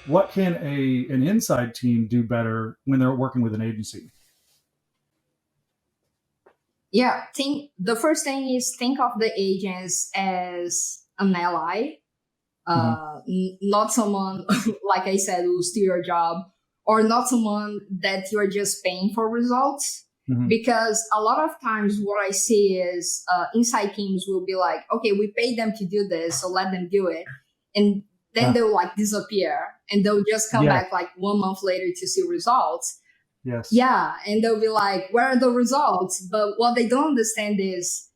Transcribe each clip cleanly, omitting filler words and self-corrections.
what can an inside team do better when they're working with an agency? Yeah, think the first thing is think of the agents as an ally, Mm-hmm. not someone like I said who steal your job, or not someone that you're just paying for results. Mm-hmm. Because a lot of times what I see is inside teams will be like, okay, we paid them to do this, so let them do it, and then Yeah. they'll like disappear, and they'll just come Yeah. back like 1 month later to see results. Yes. Yeah, and they'll be like, where are the results? But what they don't understand is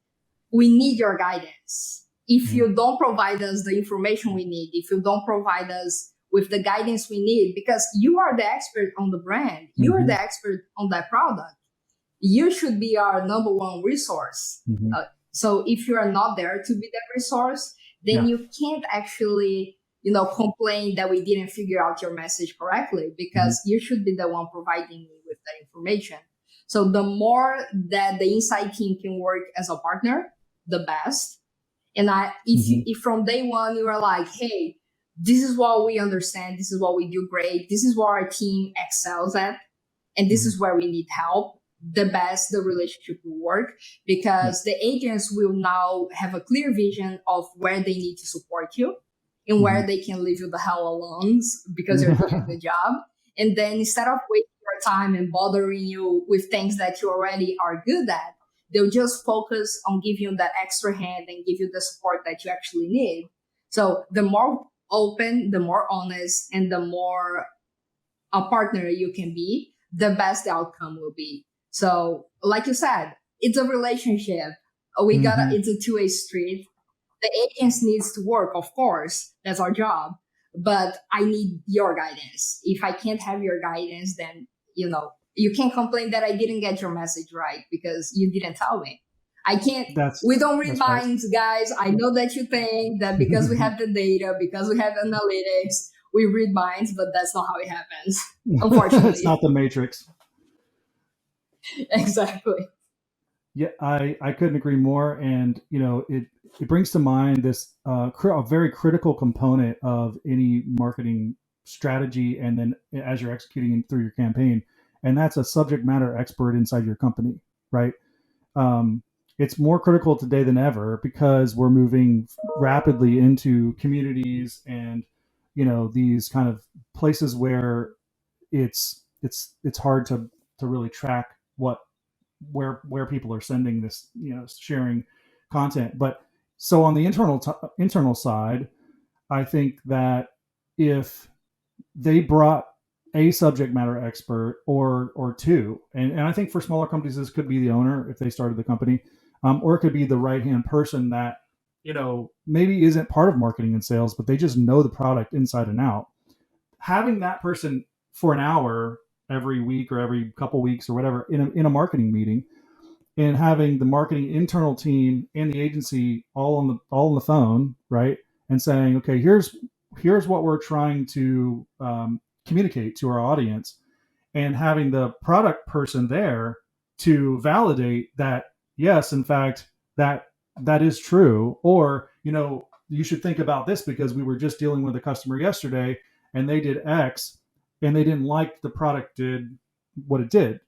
we need your guidance. If Mm-hmm. you don't provide us the information we need, if you don't provide us with the guidance we need, because you are the expert on the brand, you are Mm-hmm. the expert on that product, you should be our number one resource. Mm-hmm. So if you are not there to be that resource, then Yeah. you can't actually, complain that we didn't figure out your message correctly, Mm-hmm. because you should be the one providing me with that information. So the more that the inside team can work as a partner, the best. And Mm-hmm. if from day one you are like, hey, this is what we understand, this is what we do great, this is what our team excels at, and this Mm-hmm. is where we need help, the best the relationship will work, Yeah. because the agents will now have a clear vision of where they need to support you and Mm-hmm. where they can leave you the hell alone because you're doing a good job. And then instead of wasting your time and bothering you with things that you already are good at, they'll just focus on giving you that extra hand and give you the support that you actually need. So the more open, the more honest, and the more a partner you can be, the best the outcome will be. So, like you said, it's a relationship. Mm-hmm. It's a two-way street. The agents needs to work, of course. That's our job. But I need your guidance. If I can't have your guidance, then, you can't complain that I didn't get your message right because you didn't tell me. I can't, That's we don't read that's right. minds, guys. I know that you think that because we have the data, because we have analytics, we read minds, but that's not how it happens, It's not unfortunately. the Matrix. Exactly. Yeah, I couldn't agree more. And it brings to mind this a very critical component of any marketing strategy, and then as you're executing through your campaign, and that's a subject matter expert inside your company, right? Um, it's more critical today than ever because we're moving rapidly into communities and these kind of places where it's hard to really track what where people are sending this, sharing content. But so on the internal side, I think that if they brought a subject matter expert or two, and I think for smaller companies this could be the owner if they started the company, or it could be the right hand person that maybe isn't part of marketing and sales, but they just know the product inside and out. Having that person for an hour every week or every couple weeks or whatever in a marketing meeting, and having the marketing internal team and the agency all on the phone, right? And saying, okay, here's what we're trying to communicate to our audience, and having the product person there to validate that yes, in fact, that is true, or you should think about this because we were just dealing with a customer yesterday and they did X and they didn't like the product did what it did.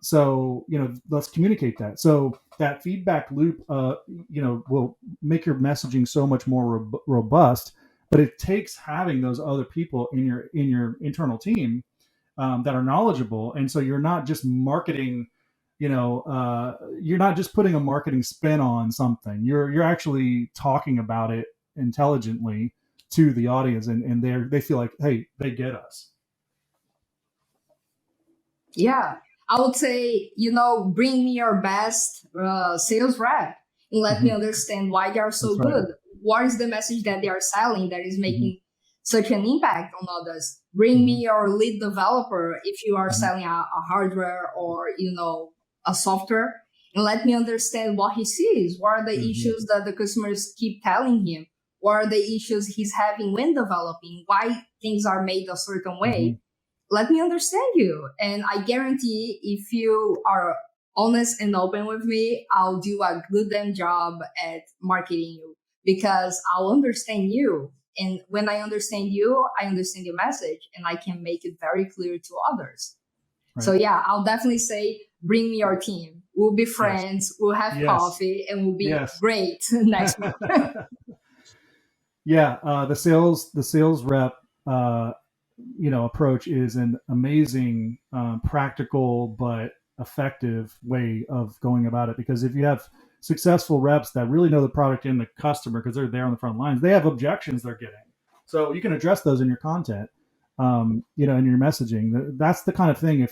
So let's communicate that. So that feedback loop, will make your messaging so much more robust. But it takes having those other people in your internal team that are knowledgeable, and so you're not just marketing. You're not just putting a marketing spin on something. You're actually talking about it intelligently to the audience, and they feel like, hey, they get us. Yeah. I would say, bring me your best sales rep and let me Mm-hmm. understand why they are That's so right. good. What is the message that they are selling that is Mm-hmm. making such an impact on others? Bring Mm-hmm. me your lead developer if you are Mm-hmm. selling a hardware or, a software, and let me understand what he sees. What are the Mm-hmm. issues that the customers keep telling him? What are the issues he's having when developing? Why things are made a certain Mm-hmm. way? Let me understand you. And I guarantee if you are honest and open with me, I'll do a good damn job at marketing you because I'll understand you. And when I understand you, I understand your message, and I can make it very clear to others. So Right. yeah, I'll definitely say, bring me your team. We'll be Yes. friends. We'll have Yes. coffee, and we'll be Yes. great next month. Yeah. The sales rep, uh, approach is an amazing, practical but effective way of going about it. Because if you have successful reps that really know the product and the customer, because they're there on the front lines, they have objections they're getting. So you can address those in your content, in your messaging. That's the kind of thing.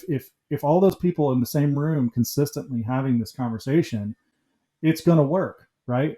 If all those people in the same room consistently having this conversation, it's going to work, right?